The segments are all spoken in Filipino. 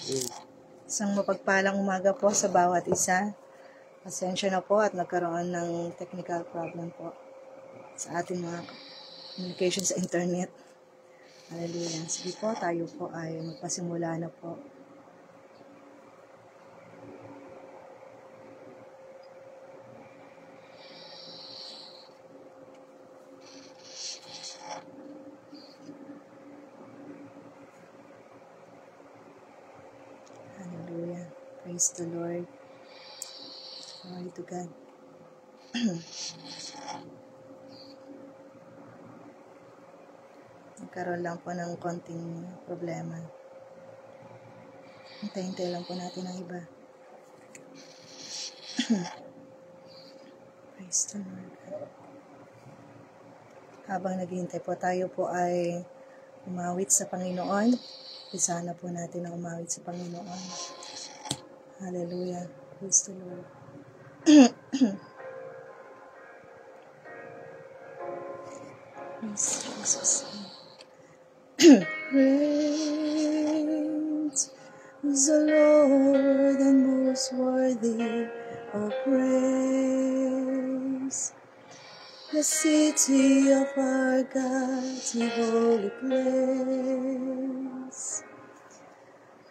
Isang mapagpalang umaga po sa bawat isa. Pasensya na po at nagkaroon ng technical problem po sa ating mga communication sa internet. Hallelujah. Sige po, tayo po ay magpasimula na po. Hallelujah. Praise the Lord. Glory to God. Nagkaroon lang po ng konting problema. Hintay-hintay lang po natin ang iba. Praise the Lord. Habang naghihintay po, tayo po ay umawit sa Panginoon. Isa na po natin ang umawit sa Panginoon. Hallelujah. Praise the Lord. Praise Jesus. Great is the Lord and most worthy of praise. The city of our God, the holy place.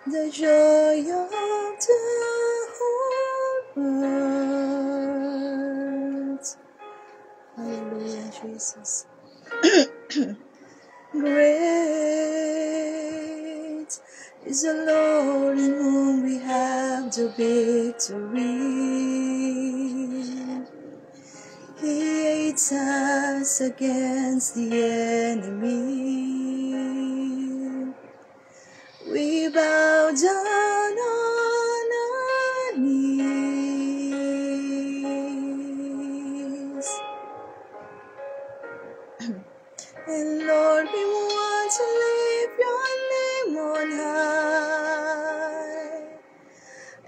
The joy of the whole world. Hallelujah, Jesus. Great is the Lord in whom we have the victory. He aids us against the enemy. We bow down on our knees. And Lord, we want to lift your name on high.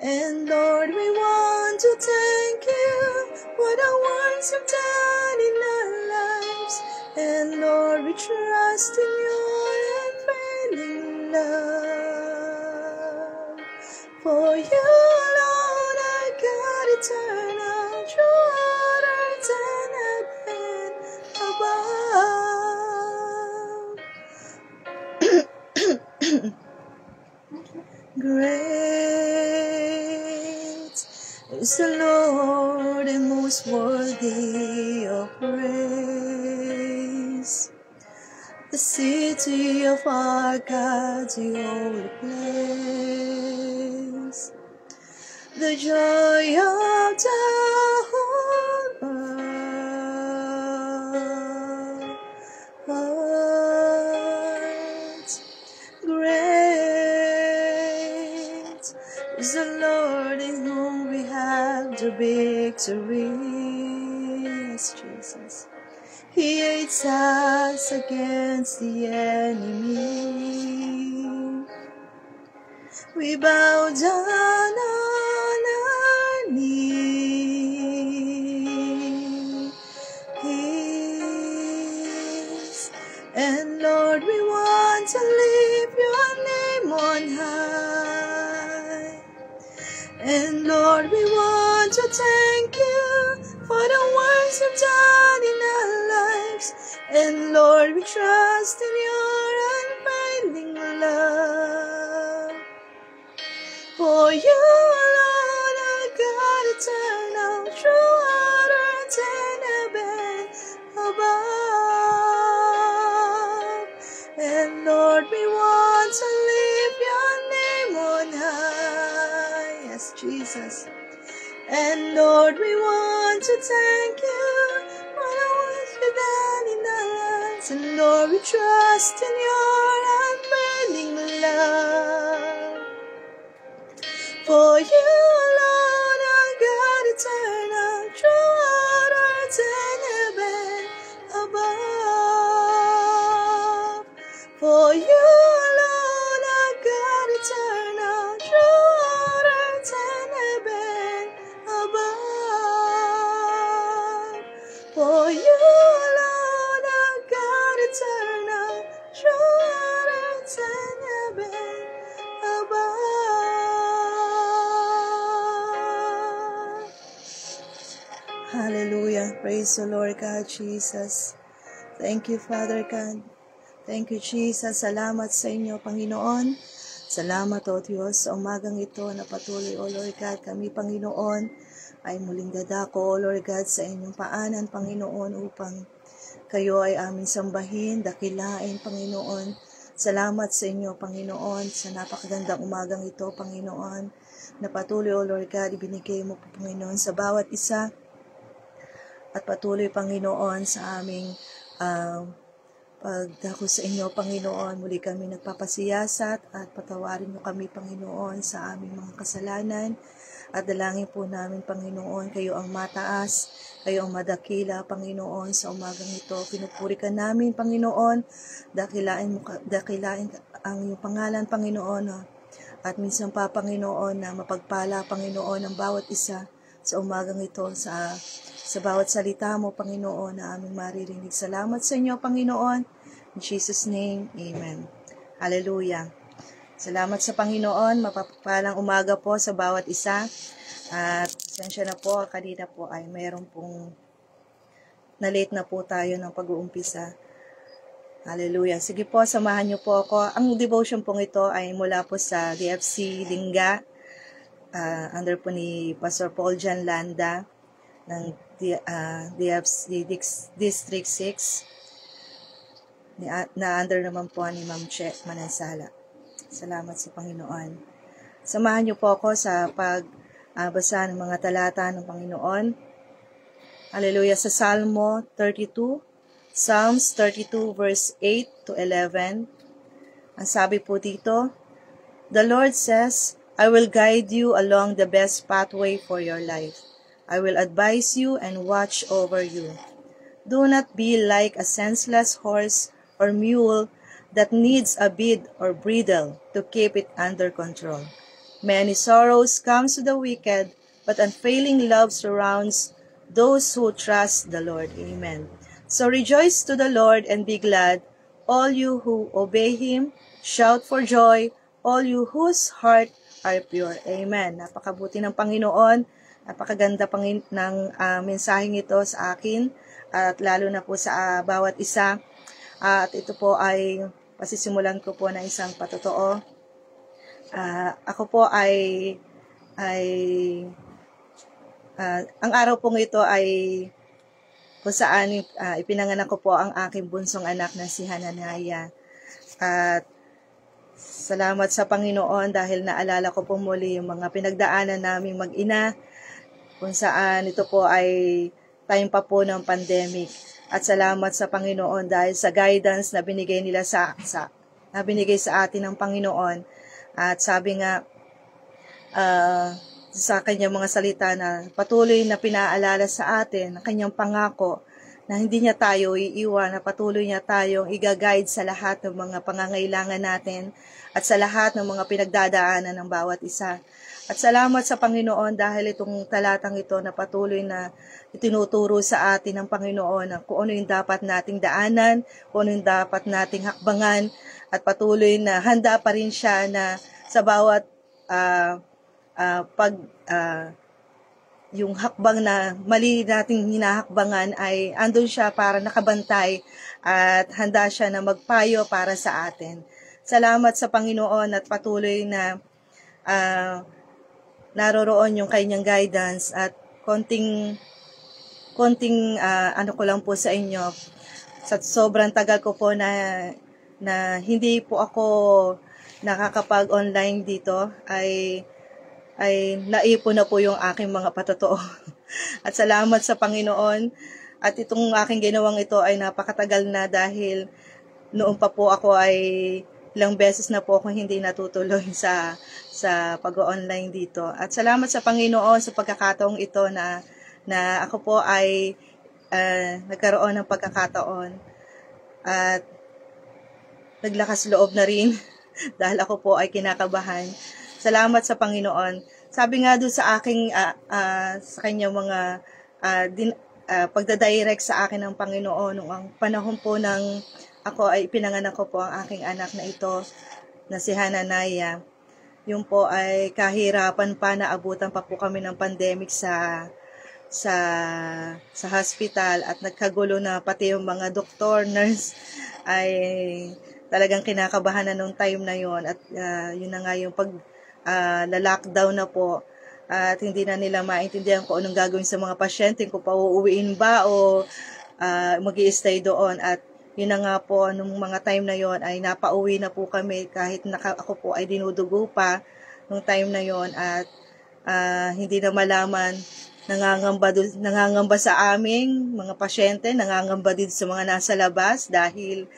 And Lord, we want to thank you for the works you've done in our lives. And Lord, we trust in your unfailing love. For you alone are God eternal, throughout earth and heaven above. Great is the Lord and most worthy of praise. The city of our God, the holy place. The joy of the whole world. Great is the Lord in whom we have the victory. Yes, Jesus. He aids us against the enemy. We bow down on our knees. And Lord, we want to lift your name on high. And Lord, we want to thank you for the works you've done in our lives. And Lord, we trust in your unfailing love. For you alone are God eternal, throughout earth and heaven above. And Lord, we want to lift your name on high. Yes, Jesus. And Lord, we want to thank you for the works you've done in our lives. And Lord, we trust in your unfailing love. For you alone are God eternal, throughout earth and heaven above. For you alone are God eternal, throughout earth and heaven above. For you alone are God eternal, throughout earth and heaven Hallelujah. Praise the Lord God, Jesus. Thank you, Father God. Thank you, Jesus. Salamat sa inyo, Panginoon. Salamat, O Diyos, sa umagang ito na patuloy, O Lord God, kami, Panginoon, ay muling dadako, O Lord God, sa inyong paanan, Panginoon, upang kayo ay aming sambahin, dakilain, Panginoon. Salamat sa inyo, Panginoon, sa napakagandang umagang ito, Panginoon, na patuloy, O Lord God, ibinigay mo po, Panginoon, sa bawat isa, at patuloy, Panginoon, sa aming pagdako sa inyo, Panginoon. Muli kami nagpapasiyasat at patawarin mo kami, Panginoon, sa aming mga kasalanan. At dalangin po namin, Panginoon, kayo ang mataas, kayo ang madakila, Panginoon, sa umagang ito. Pinupuri ka namin, Panginoon, dakilain ang iyong pangalan, Panginoon, at minsan pa, Panginoon, na mapagpala, Panginoon, ang bawat isa sa umagang ito, sa bawat salita mo, Panginoon, na aming maririnig. Salamat sa inyo, Panginoon. In Jesus' name, Amen. Hallelujah. Salamat sa Panginoon. Mapapalang umaga po sa bawat isa. At pasensya na po, kanina po ay mayroon pong na-late na po tayo ng pag-uumpisa. Hallelujah. Sige po, samahan niyo po ako. Ang devotion pong ito ay mula po sa DFC Lingga, under po ni Pastor Paul Jan Landa, ng DFC District 6, na under naman po ni Ma'am Che Manansala. Salamat sa Panginoon. Samahan niyo po ako sa pagbasa ng mga talata ng Panginoon. Hallelujah. Sa Psalms 32 verse 8 to 11. Ang sabi po dito, "The Lord says, I will guide you along the best pathway for your life. I will advise you and watch over you. Do not be like a senseless horse or mule that needs a bit or bridle to keep it under control. Many sorrows come to the wicked, but unfailing love surrounds those who trust the Lord." Amen. So rejoice to the Lord and be glad, all you who obey Him. Shout for joy, all you whose heart are pure. Amen. Napakabuti ng Panginoon. Napakaganda ng mensaheng ito sa akin at lalo na po sa bawat isa. At ito po ay pasisimulan ko po ng isang patotoo. Ako po ang araw pong ito ay kung saan ipinanganak ko po ang aking bunsong anak na si Hananaya. At salamat sa Panginoon dahil naalala ko po muli yung mga pinagdaanan naming mag-ina, kung saan ito po ay time pa po ng pandemic. At salamat sa Panginoon dahil sa guidance na binigay nila binigay sa atin ng Panginoon. At sabi nga sa kanyang mga salita na patuloy na pinaalala sa atin ang kanyang pangako na hindi niya tayo iiwan, na patuloy niya tayong i-guide sa lahat ng mga pangangailangan natin at sa lahat ng mga pinagdadaanan ng bawat isa. At salamat sa Panginoon dahil itong talatang ito na patuloy na itinuturo sa atin ng Panginoon na kung ano yung dapat nating daanan, kung ano yung dapat nating hakbangan, at patuloy na handa pa rin siya na sa bawat yung hakbang na mali nating hinahakbangan ay andun siya para nakabantay at handa siya na magpayo para sa atin. Salamat sa Panginoon at patuloy na naroroon yung kanyang guidance at konting ano ko lang po sa inyo. Sa sobrang tagal ko po na hindi po ako nakakapag-online dito ay naipon na po yung aking mga patotoo. At salamat sa Panginoon. At itong aking ginawang ito ay napakatagal na dahil noon pa po ako ay ilang beses na po akong hindi natutuloy sa pag-online dito. At salamat sa Panginoon sa pagkakataong ito na ako po ay nagkaroon ng pagkakataon at naglakas loob na rin dahil ako po ay kinakabahan. Salamat sa Panginoon. Sabi nga doon sa aking sa kanyang mga pagdadirect sa akin ng Panginoon nung ang panahon po ng ako ay pinanganak ko po ang aking anak na ito na si Hananaya. Yung po ay kahirapan pa, naabutan pa po kami ng pandemic sa sa hospital at nagkagulo na pati yung mga doktor, nurse ay talagang kinakabahan na nung time na yon at yun na nga yung pag la-lockdown na po at hindi na nila maintindihan kung anong gagawin sa mga pasyente, kung pauuwiin ba o mag-i-stay doon. At yun na nga po, nung mga time na yon ay napauwi na po kami kahit ako po ay dinudugo pa nung time na yon at hindi na malaman, nangangamba sa aming mga pasyente, nangangamba din sa mga nasa labas dahil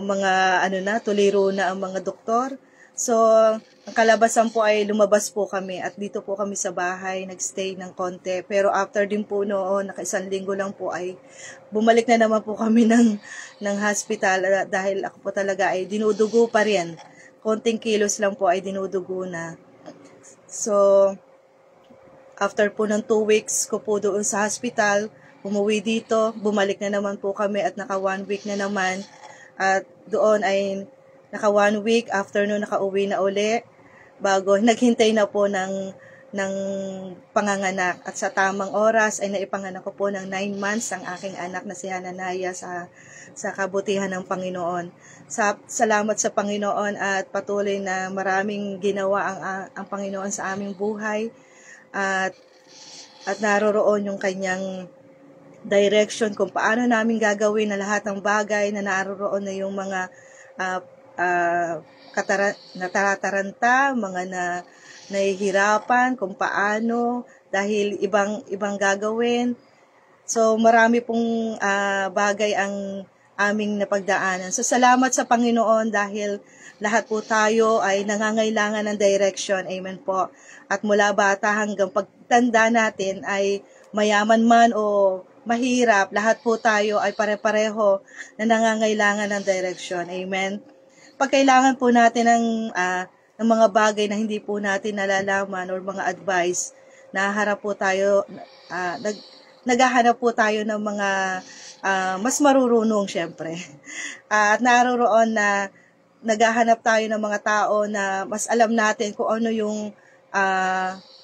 mga tuliro na ang mga doktor. So, ang kalabasan po ay lumabas po kami at dito po kami sa bahay, nagstay ng konti. Pero after din po noon, naka-isang linggo lang po ay bumalik na naman po kami ng hospital dahil ako po talaga ay dinudugo pa rin. Konting kilos lang po ay dinudugo na. So, after po ng 2 weeks ko po doon sa hospital, umuwi dito, bumalik na naman po kami at naka 1 week na naman. At doon ay naka 1 week, after noon nakauwi na uli, bago naghintay na po ng panganganak. At sa tamang oras ay naipanganak ko po ng 9 months ang aking anak na si Hananaya sa kabutihan ng Panginoon. Salamat sa Panginoon at patuloy na maraming ginawa ang Panginoon sa aming buhay. At naroroon yung kanyang direction kung paano namin gagawin na lahat ng bagay, na naroroon na yung mga natarataranta, mga nahihirapan kung paano dahil ibang gagawin. So marami pong bagay ang aming napagdaanan. So salamat sa Panginoon dahil lahat po tayo ay nangangailangan ng direction. Amen po. At mula bata hanggang pagtanda natin ay mayaman man o mahirap, lahat po tayo ay pare-pareho na nangangailangan ng direction. Amen. Pagkailangan po natin ng mga bagay na hindi po natin nalalaman or mga advice, naghahanap po tayo ng mga mas marurunong syempre. At naroroon na naghahanap tayo ng mga tao na mas alam natin kung ano yung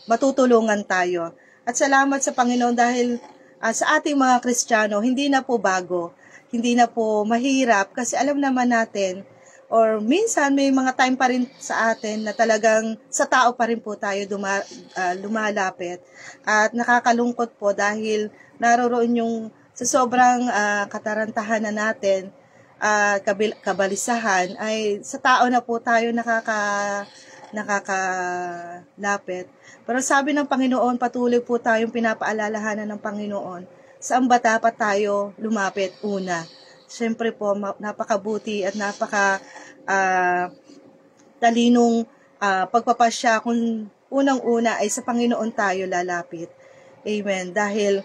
matutulungan tayo. At salamat sa Panginoon dahil sa ating mga Kristiyano, hindi na po bago, hindi na po mahirap kasi alam naman natin or minsan may mga time pa rin sa atin na talagang sa tao pa rin po tayo lumalapit. At nakakalungkot po dahil naroroon yung sa sobrang katarantahan na natin, kabalisahan, ay sa tao na po tayo nakakalapit. Pero sabi ng Panginoon, patuloy po tayong pinapaalalahanan ng Panginoon. Saan ba dapat tayo lumapit una? Siyempre po, napakabuti at talinong pagpapasya kung unang-una ay sa Panginoon tayo lalapit. Amen. Dahil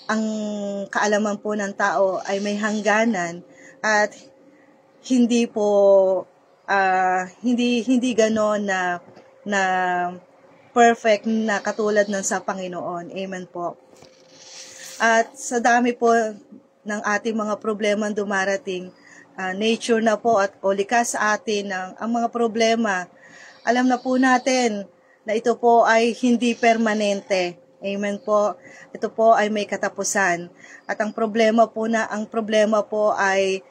ang kaalaman po ng tao ay may hangganan at hindi gano'n na perfect na katulad ng sa Panginoon. Amen po. At sa dami po ng ating mga problemang dumarating, nature na po at o likas sa atin ang mga problema. Alam na po natin na ito po ay hindi permanente. Amen po. Ito po ay may katapusan. At ang problema po ay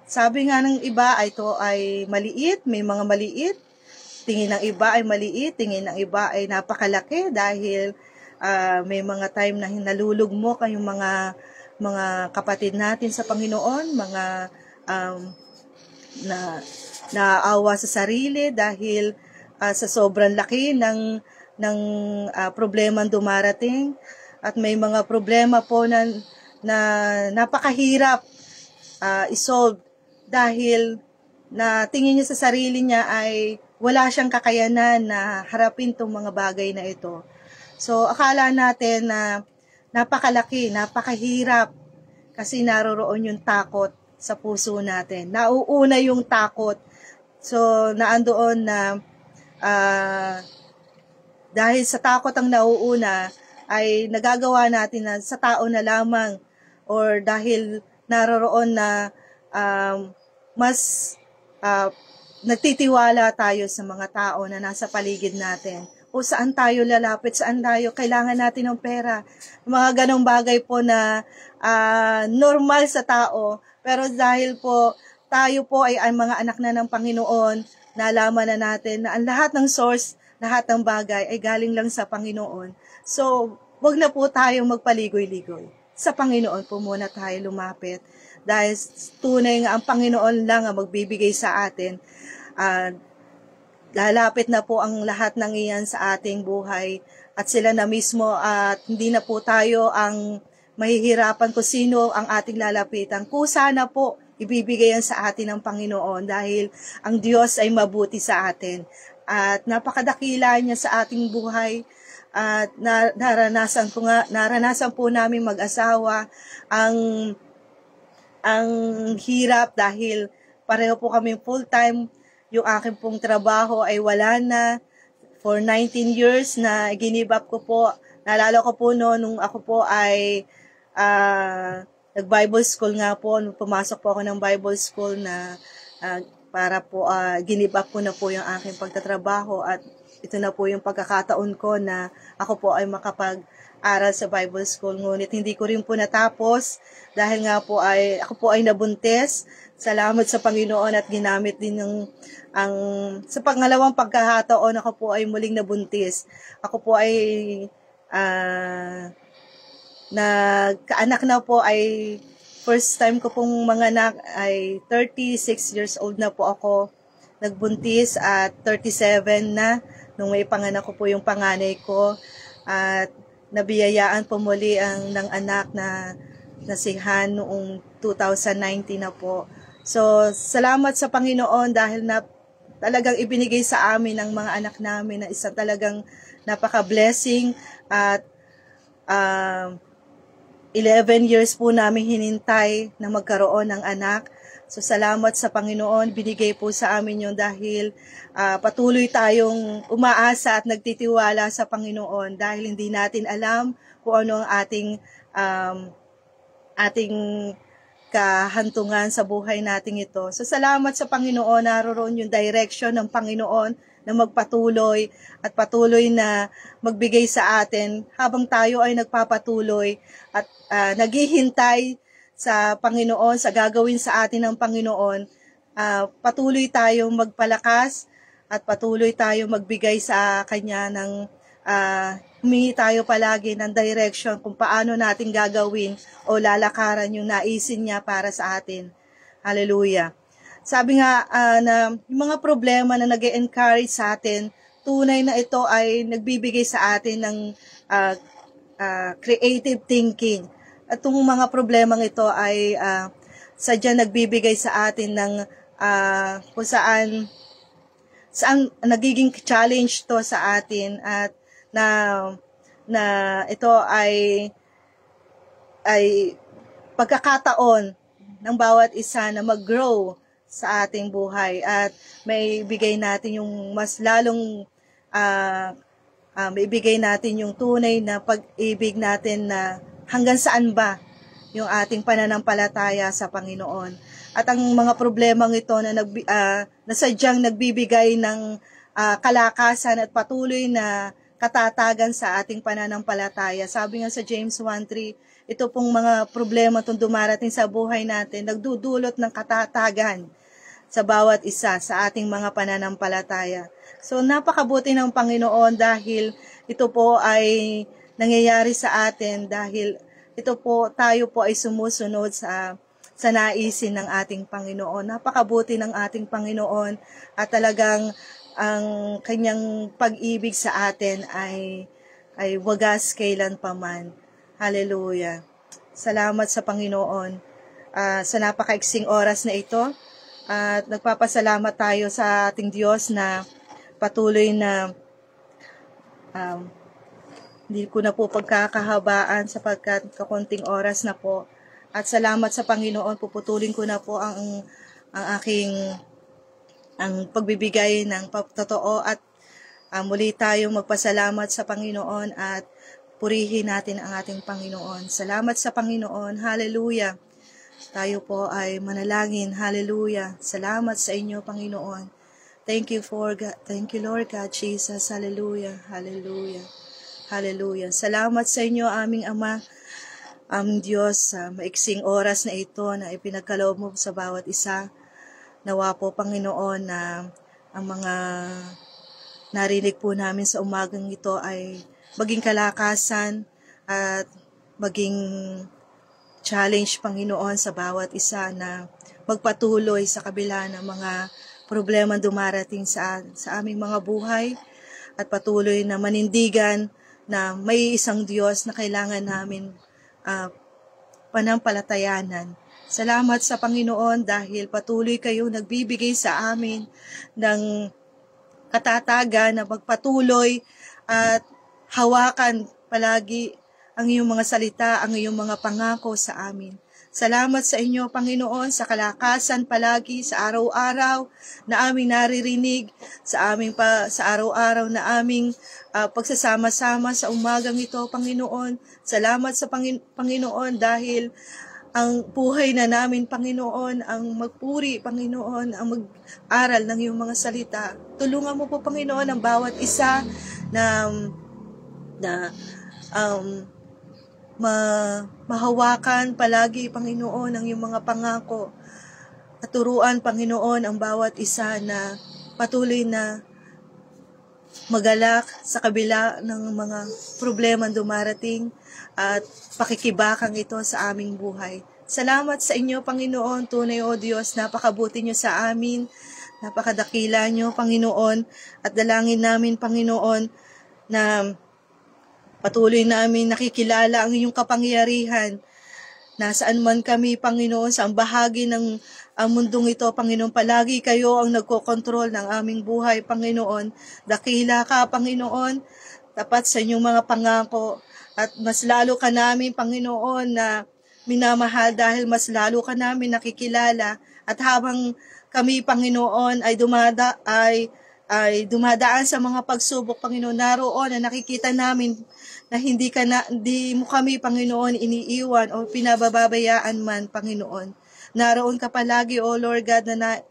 sabi nga ng iba ay ito ay maliit, may mga maliit. Tingin ng iba ay maliit, tingin ng iba ay napakalaki dahil may mga time na nalulugmok kayong mga kapatid natin sa Panginoon, mga naawa sa sarili dahil sa sobrang laki ng problemang dumarating. At may mga problema po na napakahirap isolve dahil na tingin niya sa sarili niya ay wala siyang kakayanan na harapin tong mga bagay na ito. So, akala natin na napakalaki, napakahirap kasi naroroon yung takot sa puso natin. Nauuna yung takot. So, naandoon na dahil sa takot ang nauuna, ay nagagawa natin na sa tao na lamang or dahil naroroon na mas nagtitiwala tayo sa mga tao na nasa paligid natin. o saan tayo lalapit, saan tayo kailangan natin ng pera. Mga ganong bagay po na normal sa tao. Pero dahil po tayo po ay mga anak na ng Panginoon, nalaman na natin na ang lahat ng source, lahat ng bagay ay galing lang sa Panginoon. So, wag na po tayong magpaligoy-ligoy. Sa Panginoon po muna tayo lumapit. Dahil tunay nga ang Panginoon lang ang magbibigay sa atin. Lalapit na po ang lahat ng iyan sa ating buhay at sila na mismo at hindi na po tayo ang mahihirapan kung sino ang ating lalapitan. Kusa na po ibibigay yan sa atin ng Panginoon dahil ang Diyos ay mabuti sa atin at napakadakila niya sa ating buhay at naranasan po namin mag-asawa ang hirap dahil pareho po kami full-time. Yung aking pong trabaho ay wala na for 19 years na give up ko po. Naalala ko po nung ako po ay nag-Bible school nga po. Nung pumasok po ako ng Bible school na para po give up ko na po yung aking pagtatrabaho at ito na po yung pagkakataon ko na ako po ay makapag-aral sa Bible school. Ngunit hindi ko rin po natapos dahil nga po ako po ay nabuntis. Salamat sa Panginoon at ginamit din sa pangalawang pagkakataon ako po ay muling nabuntis. Ako po ay nagkaanak na po ay first time ko pong manganak ay 36 years old na po ako. Nagbuntis at 37 na nung may panganak ko po yung panganay ko at nabiyayaan po muli ng anak na si Han noong 2019 na po. So, salamat sa Panginoon dahil talagang ibinigay sa amin ng mga anak namin na isa talagang napaka-blessing at 11 years po namin hinintay na magkaroon ng anak. So, salamat sa Panginoon. Binigay po sa amin yun dahil patuloy tayong umaasa at nagtitiwala sa Panginoon dahil hindi natin alam kung ano ang ating kahantungan sa buhay nating ito. So, salamat sa Panginoon. Naroon yung direction ng Panginoon na magpatuloy at patuloy na magbigay sa atin habang tayo ay nagpapatuloy at naghihintay sa Panginoon, sa gagawin sa atin ng Panginoon. Patuloy tayong magpalakas at patuloy tayong magbigay sa Kanya ng humingi tayo palagi ng direction kung paano natin gagawin o lalakaran yung naisin niya para sa atin. Hallelujah. Sabi nga na yung mga problema na nag-encourage sa atin, tunay na ito ay nagbibigay sa atin ng creative thinking. At itong mga problemang ito ay sadyang nagbibigay sa atin ng kung saan nagiging challenge to sa atin at na ito ay pagkakataon ng bawat isa na mag-grow sa ating buhay at may bigay natin yung mas lalong maibigay natin yung tunay na pag-ibig natin na hanggang saan ba yung ating pananampalataya sa Panginoon. At ang mga problemang ito na sadyang nagbibigay ng kalakasan at patuloy na katatagan sa ating pananampalataya. Sabi nga sa James 1:3, ito pong mga problema itong dumarating sa buhay natin, nagdudulot ng katatagan sa bawat isa sa ating mga pananampalataya. So, napakabuti ng Panginoon dahil ito po ay nangyayari sa atin dahil tayo po ay sumusunod sa naisin ng ating Panginoon. Napakabuti ng ating Panginoon at talagang ang kanyang pag-ibig sa atin ay wagas kailan paman. Hallelujah. Salamat sa Panginoon sa napakaiksing oras na ito. At nagpapasalamat tayo sa ating Diyos na patuloy na hindi ko na po pagkakahabaan sapagkat kakunting oras na po. At salamat sa Panginoon, puputulin ko na po ang pagbibigay ng totoo at muli tayong magpasalamat sa Panginoon at purihin natin ang ating Panginoon. Salamat sa Panginoon. Hallelujah. Tayo po ay manalangin. Hallelujah. Salamat sa inyo, Panginoon. Thank you for God. Thank you, Lord God Jesus. Hallelujah. Hallelujah. Hallelujah. Salamat sa inyo, aming Ama, aming Diyos, sa maiksing oras na ito na ipinagkaloob mo sa bawat isa. Nawa po, Panginoon, na ang mga narinig po namin sa umagang ito ay maging kalakasan at maging challenge, Panginoon, sa bawat isa na magpatuloy sa kabila ng mga problema dumarating sa aming mga buhay at patuloy na manindigan na may isang Diyos na kailangan namin panampalatayanan. Salamat sa Panginoon dahil patuloy kayong nagbibigay sa amin ng katatagan na magpatuloy at hawakan palagi ang iyong mga salita, ang iyong mga pangako sa amin. Salamat sa inyo, Panginoon, sa kalakasan palagi sa araw-araw na aming naririnig, sa araw-araw na aming pagsasama-sama sa umagang ito, Panginoon. Salamat sa Panginoon dahil ang buhay na namin, Panginoon, ang magpuri, Panginoon, ang mag-aral ng iyong mga salita. Tulungan mo po, Panginoon, ang bawat isa na mahawakan palagi, Panginoon, ang iyong mga pangako. At turuan, Panginoon, ang bawat isa na patuloy na magalak sa kabila ng mga problema dumarating at pakikibakang ito sa aming buhay. Salamat sa inyo, Panginoon. Tunay, O Diyos, napakabuti niyo sa amin. Napakadakila niyo, Panginoon. At dalangin namin, Panginoon, na patuloy namin nakikilala ang iyong kapangyarihan. Nasaan man kami, Panginoon, sa bahagi ng mundong ito, Panginoon, palagi kayo ang nagkokontrol ng aming buhay, Panginoon. Dakila ka, Panginoon, tapat sa inyong mga pangako. At mas lalo ka namin, Panginoon, na minamahal dahil mas lalo ka namin nakikilala. At habang kami, Panginoon, ay dumadaan sa mga pagsubok, Panginoon, naroon na nakikita namin na hindi mo kami, Panginoon, iniiwan o pinababayaan man, Panginoon. Naroon ka palagi, O Lord God, na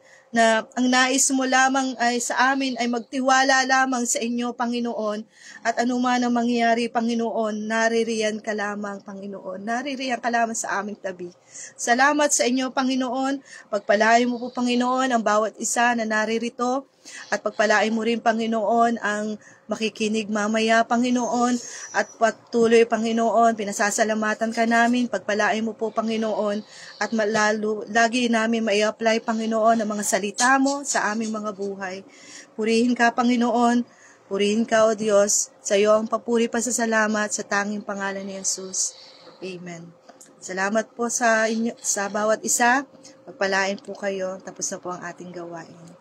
ang nais mo lamang ay sa amin ay magtiwala lamang sa inyo, Panginoon. At anuman ang mangyari, Panginoon, naririyan ka lamang, Panginoon. Naririyan ka lamang sa aming tabi. Salamat sa inyo, Panginoon. Pagpalain mo po, Panginoon, ang bawat isa na naririto. At pagpalain mo rin, Panginoon, ang makikinig mamaya, Panginoon, at patuloy, Panginoon, pinasasalamatan ka namin, pagpalain mo po, Panginoon, at lagi namin mai-apply, Panginoon, ang mga salita mo sa aming mga buhay. Purihin ka, Panginoon, purihin ka, O Diyos, sa iyo ang papuri pasasalamat sa tanging pangalan ni Jesus. Amen. Salamat po sa bawat isa, pagpalain po kayo, tapos na po ang ating gawain.